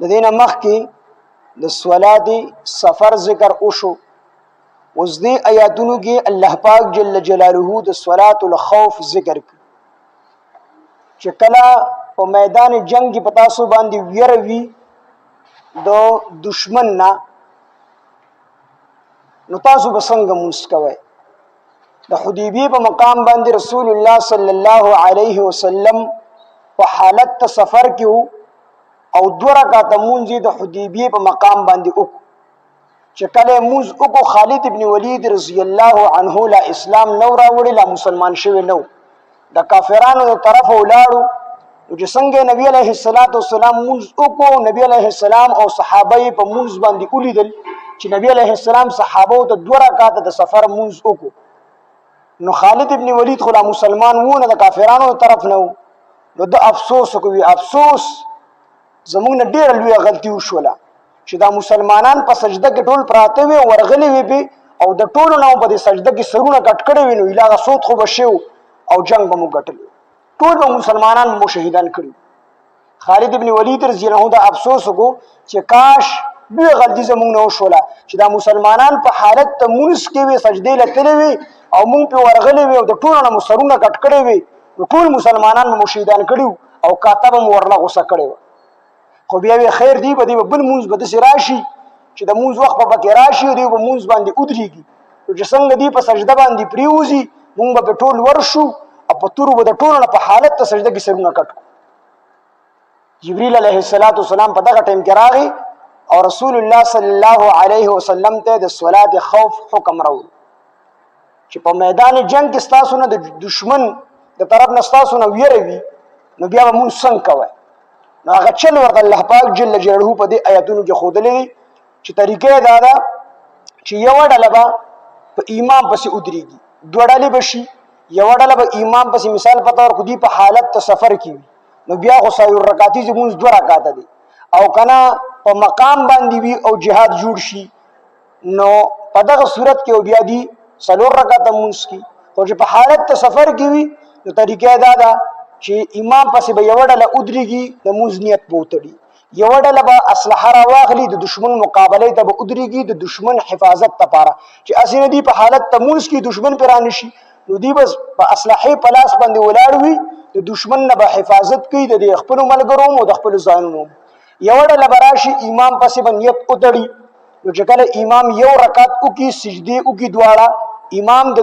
د دې نه مخکې د صلات سفر ذکر وشو. اوس دې آیاتونو کې الله پاک جل جلاله د صلات الخوف ذکر کړي چې کله په میدان جنگ کې په تاسو باندې ویره وي د دشمن نه، نو تاسو به څنګه مونځ کوئ؟ د حدیبیې په مقام باندې رسول الله صلی الله علیه وسلم په حالت ته سفر کې وو او 2 رکعاته مونځ د حدیبیې په مقام باندې وکړو. چې کله مونځ وکړو خالد ابن ولید رضی الله عنه لا اسلام نو راوړی، لا مسلمان شوی نو، د کافرانو د طرف ولاړو. چې څنګه نبی علیه السلام مونځ وکړو، نبی علیه السلام او صحابه په مونځ باندې ولیدل چې نبی علیه السلام صحابه ته 2 رکعاته د سفر مونځ وکړو. نو خالد ابن ولید خلا مسلمان وونه د کافرانو طرف نه، نو د افسوس کوي، افسوس زمونږ نه ډېره لویه غلطي وشوله چې دا مسلمانان په سجده کې ټول پراته وي، ورغلي وي پې او د ټولو نه په دې سجده کې سرونه کټ کړي وي، نو هغه صوت خو به شو او جنگ به مو ګټلی، ټول به مسلمانان مو شهیدان کړي. خالد ابن ولید رضی الله عنه دا افسوس وکړو چې کاش لویه غلطي زمونږ نه وشوله چې دا مسلمانان په حالت ته مونځ کې وي، سجدې له تللې وي او مونږ پې ورغلي وي او د ټولو نه مو سرونه کټ کړي وي، نو ټول مسلمانان مو شهیدان کړي او کاته به مو ورله غوسه کړې وه. خو بیا وی خیر دی به دی بل مونځ به داسې راشي چې د مونځ وخت به پکې راشي او دی به مونځ باندې ودرېږي، نو چې څنګه دی په سجده باندې پرېوځي مونږ به پې ټول ورشو او په تورو به د ټولو نه په حالت ته سجده کې سرونه کټ کړو. جبریل علیه السلام په دغه ټیم کې راغی او رسول الله صلی الله علیه وسلم ته د صلات خوف حکم راوړ چې په میدان جنگ کې ستاسو نه د دشمن د طرف نه ستاسو نه ویره وي، نو بیا به مونځ څنګه کوئ؟ نو هغه چل ورته الله پاک جل جلاله په دې آیاتونو کې ښودلی دی چې طریقه دا ده چې یوه ډله به په امام پسې ودرېږي، 2 ډلې به شي، یوه ډله به امام پسې مثال په طور خو په حالت ته سفر کې وي، نو بیا خو سایور رکعتي زمونځ 2 رکعاته دی، او کنه په مقام باندې وي او جهاد جوړ شي، نو په دغه صورت کې بیا دي 4 رکعاته مونځ کی. خو چې په حالت ته سفر کې وي نو طریقه دا ده چې امام پسې به یوه ډله ودرېږي، د مونځ نیت به وتړي، یوه ډله به اسلحه راواخلي، د دشمن مقابلې ته به ودرېږي د دشمن حفاظت لپاره، چې هسې نه دي په حالت ته مونځ کې دشمن پرې رانشي، نو دوی به په اسلحې په لاس باندې ولاړ وي، د دشمن نه به حفاظت کوي د خپلو ملګرو او د خپلو ځانونو. یوه ډله به راشي امام پسې به نیت وتړي، نو چې کله امام 1 رکعت وکړي سجدې وکړي دواړه، امام د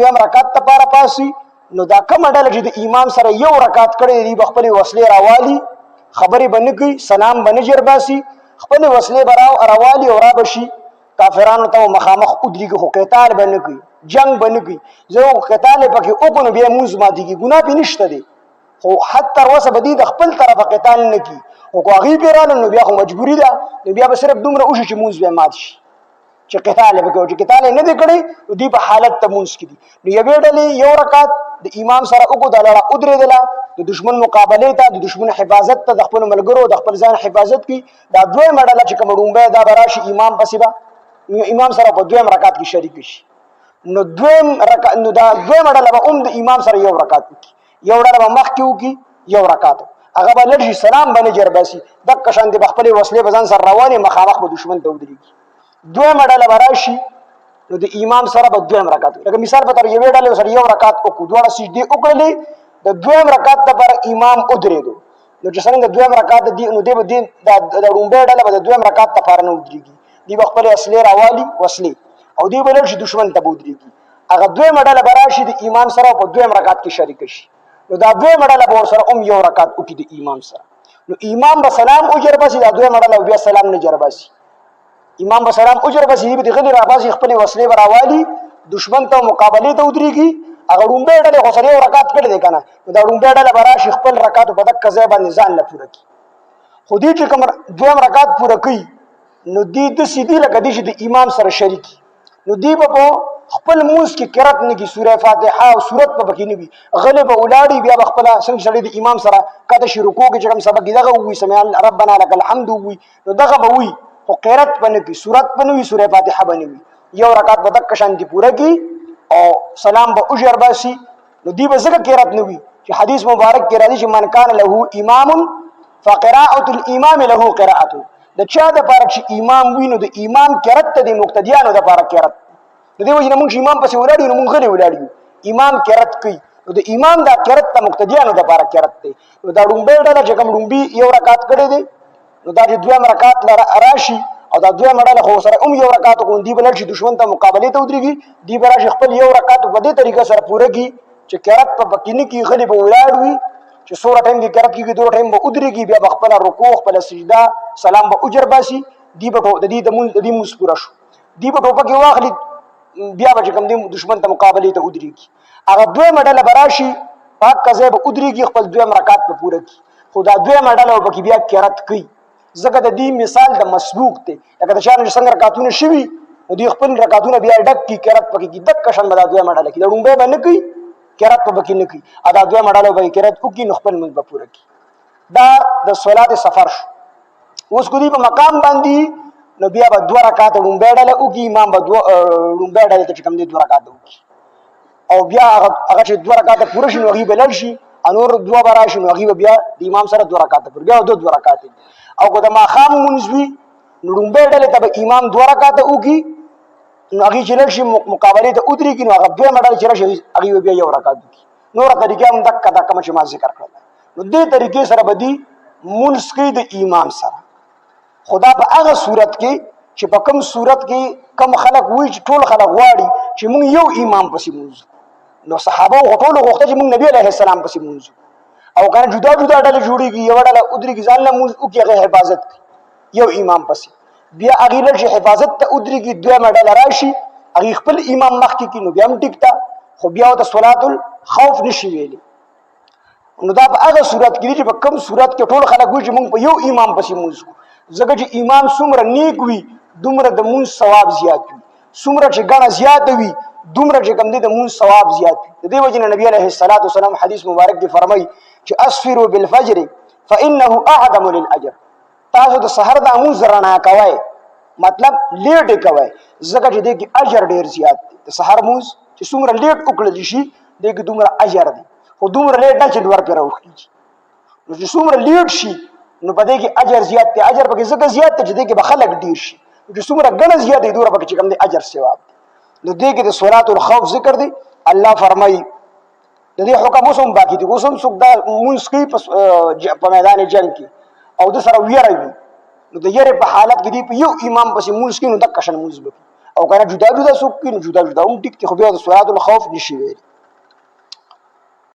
2م رکعت لپاره پاسي، نو دا کومه ډله چې د امام سره 1 رکعت کړی دی به خپلې وسلې راوالي، خبرې به نه کوي، سلام به نه ژر باسي، خپلې وسلې به راوالي او را به شي کافرانو ته مخامخ ودرېږي، خو قتال به نه کوي، جنگ به نه کوي. زه قتال یې پکې وکړو نو بیا مونځ ماتېږي، ګناه پې نشته دی، خو حد تر اوسه به دي د خپل طرفه قتال نه کوي، خو که هغوی پې راغلل نو بیا خو مجبوري ده، نو بیا به صرف دومره وشي چې مونځ بیا مات شي چې قتال یې وکړي، چې قتال یې نه دی کړی نو دوی په حالت ته مونځ کې دي. نو یوې ډلې 1 رکعت د امام سره وکړو، دا لړه ودرېدله د دشمن مقابلې ته، د دشمن حفاظت ته، د خپلو ملګرو د خپل ځان حفاظت کوي. دا 2مه ډله چې کومه ړومبی دا به راشي امام پسې به امام سره په 2م رکعت کې شریک شي، نو دا 2مه ډله به هم د امام سره 1 رکعت وکړي، یو ډله به مخکې وکړي 1 رکعت، هغه به لږ شي سلام به نه ژر باسي، دقه شانتې به خپلې وسلې به ځان سره روانې مخامخ به دشمن ته ودرېږي. 2مه ډله به راشي نو د امام سره به 2م رکعت، لکه مثال په طور یوې ډلې سره 1 رکعت وکړو، 2 سجدې وکړلې، د 2م رکعت لپاره امام ودرېدو، نو چې څنګه 2م رکعت دی نو دی به د ړومبۍ ډله به د 2م رکعت لپاره نه ودرېږي، دی به خپلې اصلې راوالي وسلې او دی به لږ شي دشمن ته به ودرېږي، هغه 2مه ډله به راشي د امام سره په 2م رکعت کې شریکه شي، نو دا 2مه ډله به ورسره هم 1 رکعت وکړي د امام سره، نو امام به سلام وجر باسي، دا 2مه ډله بیا سلام نه جر باسي، امام به سلام اجر بس دی به غلی را باسي، خپل وسلې براوالي، دشمن ته مقابله ته ودرېږي، هغه ړومبۍ ډلې خو سره 1 رکعت کړی دی که نه، نو دا ړومبۍ ډله به راشي خپل رکعتو په دقه ځای باندې ځان نه پوره کړي، خو دوی چې کوم 2م رکعت پوره کوي نو دوی داسې دي لکه دوی چې د امام سره شریک وي، نو دوی به په خپل مونځ کې قرات نه کړي، سوره فاتحه او سورت به پکې نه وي، غلی به ولاړي، بیا به خپله څنګه سړی د امام سره کته شي رکوع کې چې کوم سبق دغه ووایي سمع ربنا لک الحمد ووایي، نو دغه به وایي، خو قرات به نه کړي، سورت به نه وي، سوره فاتحه به نه وي، 1 رکعت به دقه شانتې پوره کړي او سلام به اجر باسي، نو دوی به ځکه قرات نه وي چې حدیث مبارک کې راځي چې من کان له امام فقراءة الامام له قراءته د چا د پاره چې امام وینو د امام قرات ته د مقتدیانو د پاره قرات د دې وجه موږ امام پسې ولاړو نو موږ غلي ولاړو امام قرات کوي نو د امام دا قرات ته مقتدیانو د پاره قرات دی نو دا ډومبه ډله چې کوم ډومبي یو رکعت کړي دي نو دا د دویم رکعت راشي او دا دویم ډله خو سره یو رکعت کوون دی بلل چې دشمن ته مقابله ته ودرېږي دی براشي خپل یو رکعت په دې طریقه سره پوره کی چې قرات په بکینی کې غلي به ولاړوي چې سوره ټیم کې قرات کېږي دوه ټیم به ودرېږي بیا خپل رکوع خپل سجده سلام به اجر باسي دی به د دې د موږ پوره شو دی به په کې واخلي بیا به کوم دی دشمن ته مقابله ته ودرېږي هغه دوه مډاله براشي پاک کزه به ودرېږي خپل دوه رکعت په پوره کی خدا دوه مډاله وبکې بیا قرات کوي زګه د دې مثال د مسبوق ته لکه د شان څنګه رکعتونه شوي او دی خپل رکعتونه بیا ډک کی قرات پکې کی دک شان بلا دوه مډاله کی دړمبه باندې کوي قرات په بکې نه کوي ادا دوه مډاله به قرات وکي نو خپل منځ به پوره کی دا د صلات سفر شو اوس کو دی په مقام باندې نو بیا به دوه رکعات ډومبه ډاله وکي امام به ډومبه ډاله ته کوم دی دوه رکعات وکي او بیا هغه چې دوه رکعات پوره شي نو غي بلل شي انور دوه براشي نو غي بیا د امام سره دوه رکعات پر بیا دوه رکعات او کو د ماخام منځوي نړمبه ډله ته امام دوه رکعات وکي نو هغه چې لږ مقابله ته ودرېږي نو هغه دوه مډال چې راشي هغه بیا یو رکعت وکي نور طریقې هم دک کوم چې ما ذکر کړل نو دې طریقې سره بدی منځ کې د امام سره خدا په هغه صورت کې چې په کوم صورت کې کم خلق وای چې ټول خلق غواړي چې موږ یو امام پسې منځ نو صحابه ټول غوښته چې موږ نبی عليه السلام پسې منځ او کنه جدا جدا ډله جوړیږي یو ډله ودرېږي ځان له موږ او کې حفاظت یو امام پسې بیا هغه لږ حفاظت ته ودرېږي دوه ډله راشي هغه خپل امام مخ کې نو بیا هم ټیکتا خو بیا د صلات الخوف نشي ویلي نو دا په هغه صورت کې چې په کوم صورت کې ټول خلک وایي چې موږ په یو امام پسې منځ ځکه چې امام څومره نیک وي دومره د مونږ ثواب زیات وي څومره چې ګڼه زیات وي دومره چې کوم دی د مونږ ثواب زیات وي د دې وجه نه نبی عليه الصلاه والسلام حدیث مبارک دی فرمایي چې اسفروا بالفجر فانه اعظم للاجر تاسو د سحر د مونږ رڼا کوي مطلب لیټ کوي ځکه چې د اجر ډیر زیات دی د سحر مونږ چې څومره لیټ وکړل شي د دومره اجر دی خو دومره لیټ نه چې دوار پر راوخی نو چې څومره لیټ شي نو پدې کې اجر زیات دی اجر پکې زګ زیات دی چې دې کې بخلک ډیر شي چې څومره ګڼه زیات دی دوره پکې کوم دی اجر ثواب نو دې کې د صلات الخوف ذکر دی الله فرمایي د دې حکم اوسم باقی دی اوسم څوک دا مونږ کې په میدان جنگ کې او د سره ویری وي نو د یری په حالت کې دی په یو امام پسې مونږ کې نو د کشن مونږ او کنه جدا جدا څوک کې جدا جدا هم ټیک خو بیا د صلات الخوف نشي ویل